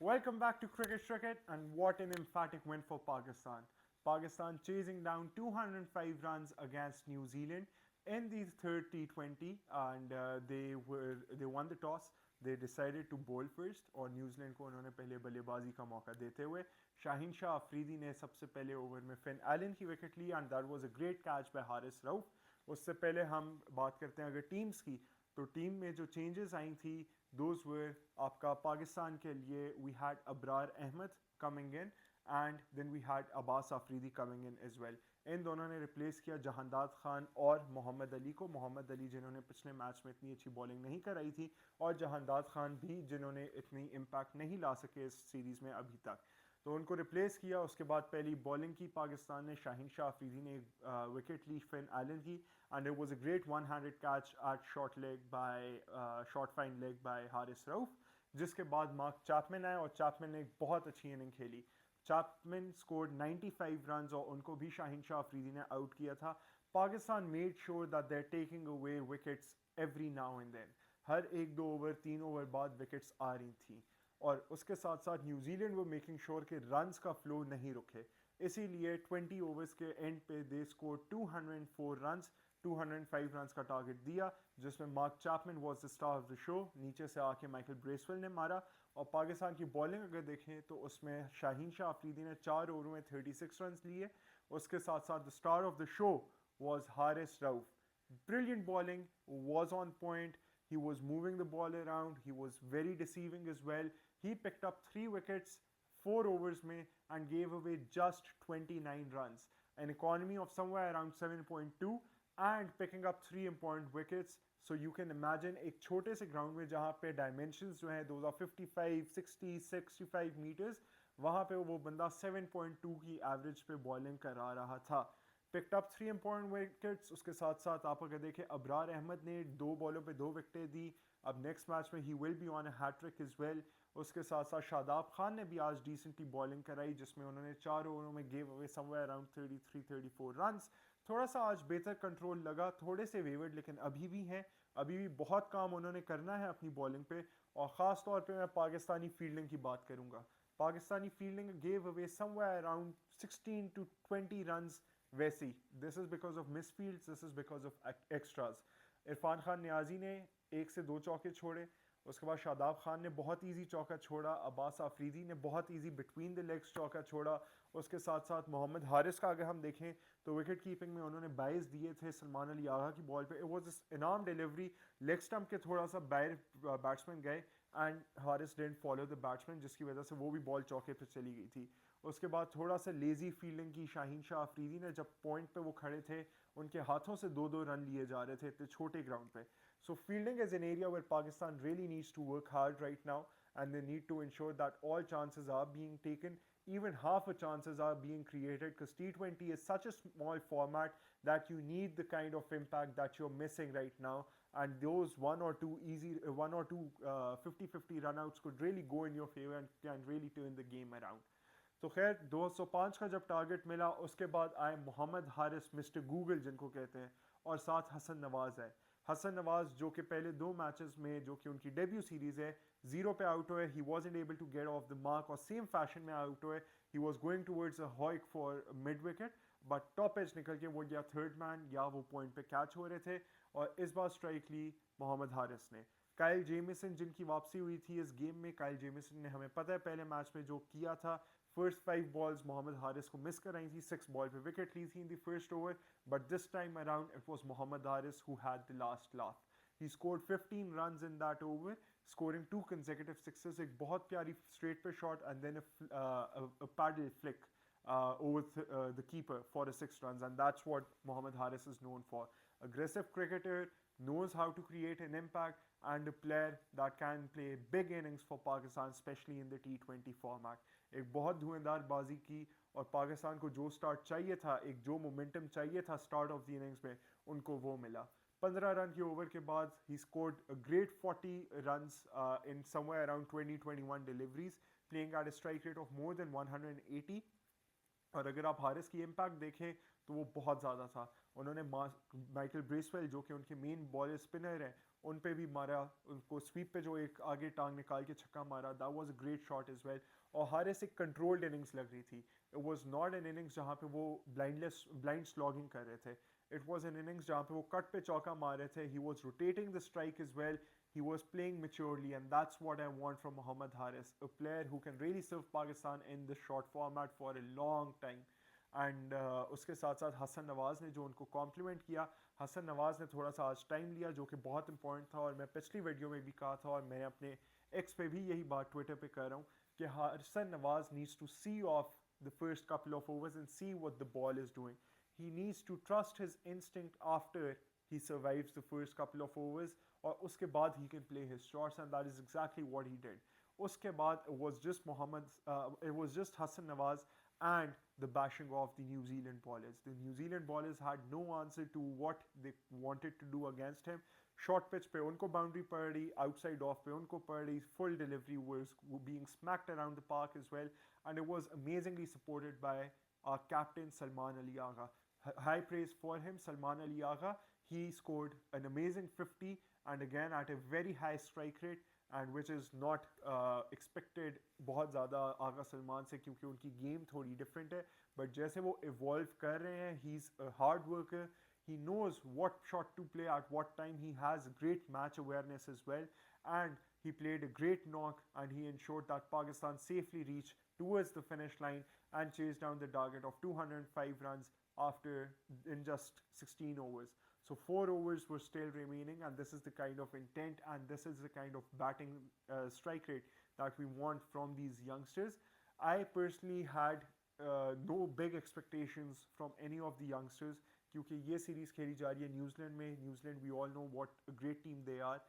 Welcome back to Cricket, and what an emphatic win for Pakistan. Pakistan chasing down 205 runs against New Zealand in the third T20, and they won the toss. They decided to bowl first और New Zealand को उन्होंने पहले बल्लेबाजी का मौका देते हुए शाहीन शाह अफरीदी ने सबसे पहले ओवर में फिन एलन की विकेट ली and that was a great catch by Haris Rauf. उससे पहले हम बात करते हैं अगर टीम्स की, तो टीम में जो चेंजेस आई थी दोज वर आपका पाकिस्तान के लिए we had Abrar Ahmed coming in and then we had Abbas Afridi coming in as well. इन दोनों ने रिप्लेस किया जहांदाद खान और मोहम्मद अली को। मोहम्मद अली जिन्होंने पिछले मैच में इतनी अच्छी बॉलिंग नहीं कराई थी, और जहांदाद खान भी जिन्होंने इतनी इम्पैक्ट नहीं ला सके इस सीरीज़ में अभी तक, तो उनको रिप्लेस किया। उसके बाद पहली बॉलिंग की पाकिस्तान ने, शाहीन शाह अफरीदी ने विकेट ली फिन एलन की and it was a great one handed catch at short fine leg by Haris Rauf. जिसके बाद मार्क चैपमैन आए और चैपमैन ने एक बहुत अच्छी इनिंग खेली। चैपमैन स्कोर्ड 95 रन्स और उनको भी शाहीन शाह अफरीदी ने आउट किया था। Pakistan made sure that they are taking away wickets every now and then. हर एक दो ओवर, तीन ओवर बाद विकेट्स आ रही थी, और उसके साथ साथ न्यूजीलैंड वो मेकिंग श्योर कि रन्स का फ्लो नहीं रुके। इसीलिए 20 ओवर्स के एंड पे दे स्कोर 204 रन्स, 205 रन्स का टारगेट दिया, जिसमें mark Chapman was the star of the show. नीचे से आके माइकल ब्रेसवेल ने मारा। और पाकिस्तान की बॉलिंग अगर देखें तो उसमें शाहीन शाह अफरीदी ने 4 ओवरों में 36 रन्स लिए। उसके साथ साथ the star of the show was Haris Rauf. Brilliant bowling, was on point. He was moving the ball around. He was very deceiving as well. He picked up 3 wickets, 4 overs mein, and gave away just 29 runs. An economy of somewhere around 7.2 and picking up 3 important wickets. So you can imagine एक छोटे से ground में जहाँ पे dimensions जो हैं those are 55, 60, 65 meters, वहाँ पे वो बंदा 7.2 की एवरेज पे बॉलिंग करा रहा था। Picked up 3 important wickets. उसके साथ साथ आप अगर देखें अबरार अहमद ने 2 बॉलों पे 2 विकेटें दी। अब नेक्स्ट मैच में he will be on a hattrick as well. उसके साथ साथ शादाब खान ने भी आज डिसेंटली बॉलिंग कराई, जिसमें उन्होंने 4 ओवरों में gave away somewhere around 33-34 runs. थोड़ा सा आज बेहतर कंट्रोल लगा, थोड़े से वेवर्ड लेकिन अभी भी हैं। अभी भी बहुत काम उन्होंने करना है अपनी बॉलिंग पे। और ख़ास तौर पे मैं पाकिस्तानी फील्डिंग की बात करूँगा। Pakistani fielding gave away somewhere around 16 to 20 runs वैसी। This is because of misfields, this is because of extras. Irfan Khan Niazi ने 1 से 2 चौके छोड़े। उसके बाद शादाब खान ने बहुत इजी चौका छोड़ा। अब्बास आफरीदी ने बहुत इजी बिटवीन द लेग्स चौका छोड़ा। उसके साथ साथ मोहम्मद हारिस का अगर हम देखें तो विकेट कीपिंग में उन्होंने 22 दिए थे सलमान अली आगा की बॉल पे। इट वाज इनाम डिलीवरी, लेग स्टंप के थोड़ा सा बाहर बैट्समैन गए and Haris didn't follow the batsman, जिसकी वजह से वो भी बॉल चौके पे चली गई थी। उसके बाद थोड़ा सा लेजी फील्डिंग की शाहीन शाह अफरीदी ने। जब पॉइंट पे वो खड़े थे उनके हाथों से 2-2 रन लिए जा रहे थे इतने छोटे ग्राउंड पे। So fielding is an area where Pakistan really needs to work hard right now, and they need to ensure that all chances are being taken, even half a chances are being created, because T20 is such a small format that you need the kind of impact that you're missing right now, and those one or two 50-50 runouts could really go in your favor and can really turn the game around. तो खैर 205 का जब target मिला उसके बाद आए Mohammad Haris, mister Google जिनको कहते हैं, और साथ हसन नवाज आए। हसन नवाज जो कि पहले 2 मैचेस में, जो कि उनकी डेब्यू सीरीज है, 0 पे आउट हुए। He wasn't able to get off the mark, और सेम फैशन में आउट हुए। He was going towards a hoick for mid wicket, but top edge निकल के वो या थर्ड मैन या वो पॉइंट पे कैच हो रहे थे, और इस बार स्ट्राइक ली मोहम्मद हारिस ने। काइल जेमिसन जिनकी वापसी हुई थी इस गेम में, काइल जेमिसन ने हमें पता है पहले मैच में जो किया था, फर्स्ट 5 बॉल्स मोहम्मद हारिस को मिस कराई थी, 6 बॉल पे विकेट ली थी in the first over, but this time around it was Mohammad Haris who had the last laugh. He scored 15 runs in that over, scoring 2 consecutive 6s, एक बहुत प्यारी straight पे shot and then a paddle flick over the keeper for a 6 runs, and that's what Mohammad Haris is known for. Aggressive cricketer, knows how to create an impact, and a player that can play big innings for Pakistan, especially in the T20 format. एक बहुत धुआंधार बाजी की, और पाकिस्तान को जो start चाहिए था, एक जो मोमेंटम चाहिए था स्टार्ट ऑफ द इनिंग्स में, उनको वो मिला। 15 रन के ओवर के बाद he scored a great 40 runs in somewhere around 20-21 deliveries, playing at a strike rate of more than 180। और अगर आप हारिस की इम्पैक्ट देखें तो वो बहुत ज़्यादा था। उन्होंने माइकल ब्रेसवेल जो कि उनके मेन बॉलर स्पिनर हैं उन पे भी मारा, उनको स्वीप पे जो एक आगे टांग निकाल के छक्का मारा, that was a great shot as well. और हारिस एक कंट्रोल्ड इनिंग्स लग रही थी, it was not an innings जहाँ पे वो ब्लाइंड स्लॉगिंग कर रहे थे, इट वाज एन इनिंग्स जहाँ पे वो कट पे चौका मार रहे थे, he was rotating the strike as well, he was playing maturely, and that's what I want from Mohammad Haris, a player who can really serve Pakistan in the short format for a long time. And उसके साथ साथ हसन नवाज़ ने जो उनको complement किया, हसन नवाज़ ने थोड़ा सा आज टाइम लिया जो कि बहुत इंपॉर्टेंट था, और मैं पिछली वीडियो में भी कहा था और मैं अपने एक्स पे भी यही बात ट्विटर पे कर रहा हूँ कि Hasan Nawaz needs to see off the first couple of overs and see what the ball is doing, he needs to trust his instinct after he survives the first couple of overs, और उसके बाद he can play his shots, and that is exactly what he did. उसके बाद it was just Hassan Nawaz and the bashing of the New Zealand bowlers. The New Zealand bowlers had no answer to what they wanted to do against him. Short pitch पे उनको boundary पड़ रही, outside off पे उनको पड़ रही, full delivery was being smacked around the park as well, and it was amazingly supported by our captain Salman Ali Agha. High praise for him, Salman Ali Agha. He scored an amazing 50, and again at a very high strike rate, and which is not expected बहुत ज़्यादा आगा सलमान से, क्योंकि उनकी game थोड़ी different है, but जैसे वो evolve कर रहे हैं, he is a hard worker, he knows what shot to play at what time, he has great match awareness as well, and he played a great knock, and he ensured that Pakistan safely reached towards the finish line and chased down the target of 205 runs after in just 16 overs. So 4 overs were still remaining, and this is the kind of intent and this is the kind of batting strike rate that we want from these youngsters. I personally had no big expectations from any of the youngsters, क्योंकि ये series खेली जा रही है New Zealand में. New Zealand we all know what a great team they are.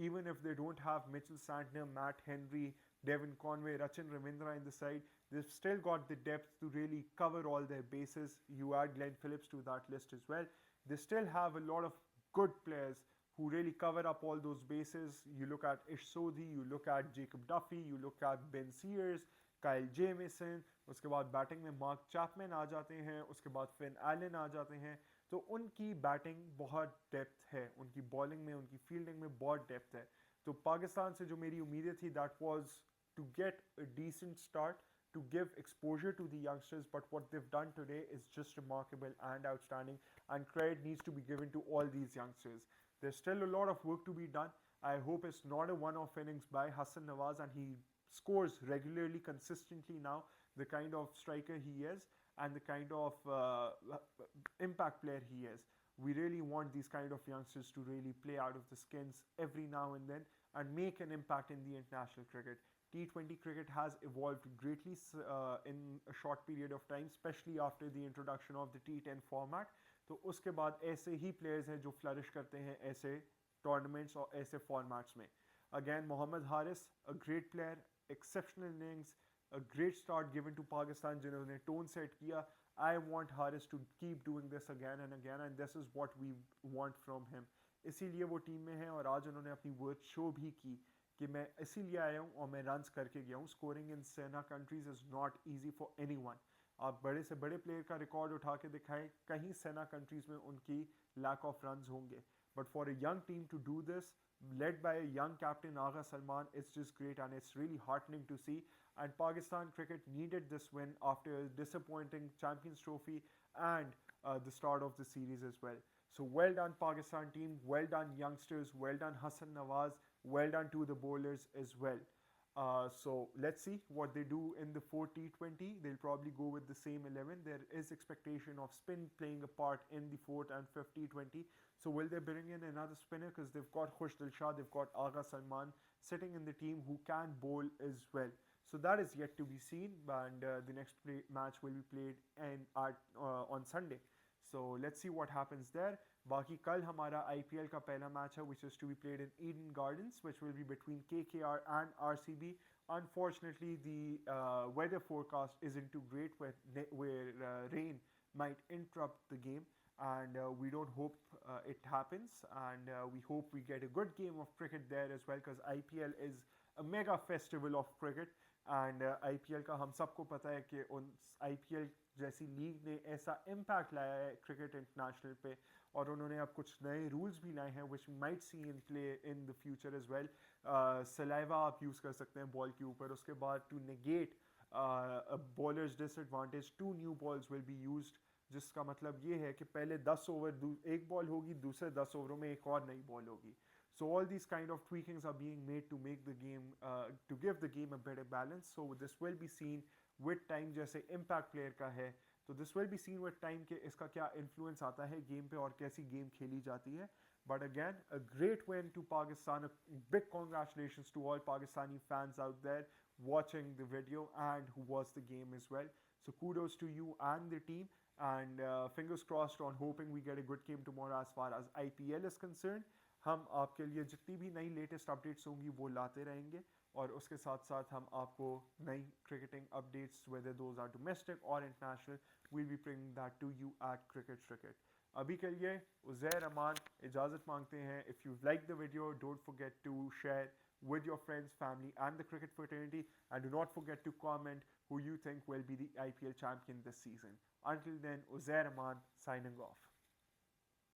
Even if they don't have Mitchell Santner, Matt Henry, Devin Conway, Rachin Ravindra in the side, they've still got the depth to really cover all their bases. You add Glenn Phillips to that list as well. They still have a lot of good players who really cover up all those bases. You look at Ish Sodhi, you look at Jacob Duffy, you look at Ben Sears, Kyle Jamieson, उसके बाद batting में mark Chapman आ जाते हैं, उसके बाद Finn Allen आ जाते हैं. तो उनकी बैटिंग बहुत डेप्थ है, उनकी बॉलिंग में, उनकी फील्डिंग में बहुत डेप्थ है. तो पाकिस्तान से जो मेरी उम्मीदें थी, that was to get a decent start, to give exposure to the youngsters, but what they've done today is just remarkable and outstanding, and credit needs to be given to all these youngsters. There's still a lot of work to be done. I hope it's not a one-off innings by Hassan Nawaz and he scores regularly, consistently now, the kind of striker he is and the kind of impact player he is. We really want these kind of youngsters to really play out of the skins every now and then and make an impact in the international cricket. T20 cricket has evolved greatly in a short period of time, especially after the introduction of the T10 format. तो उसके बाद ऐसे ही players हैं जो flourish करते हैं ऐसे tournaments और ऐसे formats में. Again, Mohammad Haris, a great player, exceptional innings, a great start given to Pakistan जिन्होंने tone set किया. I want Haris to keep doing this again and again, and this is what we want from him. इसीलिए वो team में है और आज उन्होंने अपनी worth show भी की कि मैं इसीलिए आया हूँ और मैं रन्स करके गया हूँ. Scoring in SENA countries is not easy for anyone. आप बड़े से बड़े प्लेयर का रिकॉर्ड उठा के दिखाएं, कहीं सेना कंट्रीज में उनकी लैक ऑफ रन्स होंगे, but for a young team to do this led by a young captain Agha Salman, it's just great and it's really heartening to see. And Pakistan cricket needed this win after a disappointing Champions Trophy and the start of the series as well. So well done Pakistan team, well done youngsters, well done Hassan Nawaz, well done to the bowlers as well. So let's see what they do in the 4th T20. They'll probably go with the same 11. There is expectation of spin playing a part in the 4th and 5th T20. So will they bring in another spinner? Because they've got Khush Dilshad, they've got Agha Salman sitting in the team who can bowl as well. So that is yet to be seen, and the next match will be played on Sunday. So let's see what happens there. बाकी कल हमारा IPL का पहला match है which is to be played in Eden Gardens, which will be between KKR and RCB. Unfortunately, the weather forecast isn't too great where rain might interrupt the game, and we don't hope it happens, and we hope we get a good game of cricket there as well, because IPL is a mega festival of cricket. And IPL का हम सबको पता है कि उन IPL जैसी league ने ऐसा इम्पैक्ट लाया है क्रिकेट इंटरनेशनल पे, और उन्होंने अब कुछ नए रूल्स भी लाए हैं which might see in play in the future as well. Saliva आप यूज़ कर सकते हैं बॉल के ऊपर. उसके बाद to negate bowlers disadvantage 2 new balls will be used, जिसका मतलब ये है कि पहले 10 ओवर एक बॉल होगी, दूसरे 10 ओवरों में एक और नई बॉल होगी. So all these kind of tweakings are being made to make the game, to give the game a better balance. So this will be seen with time. जैसे impact player का है, तो this will be seen with time कि इसका क्या influence आता है game पे और कैसी game खेली जाती है. But again, a great win to Pakistan. A big congratulations to all Pakistani fans out there watching the video and who watched the game as well. So kudos to you and the team. And fingers crossed on hoping we get a good game tomorrow as far as IPL is concerned. हम आपके लिए जितनी भी नई latest updates होंगी वो लाते रहेंगे, और उसके साथ साथ हम आपको नई cricketing updates whether those are domestic और international will be bringing that to you at cricket. अभी के लिए उज़ैर अमान इजाज़त मांगते हैं. If you like the video, don't forget to share with your friends, family and the cricket fraternity, and do not forget to comment who you think will be the IPL champion this season. Until then, Uzair Ahman signing off.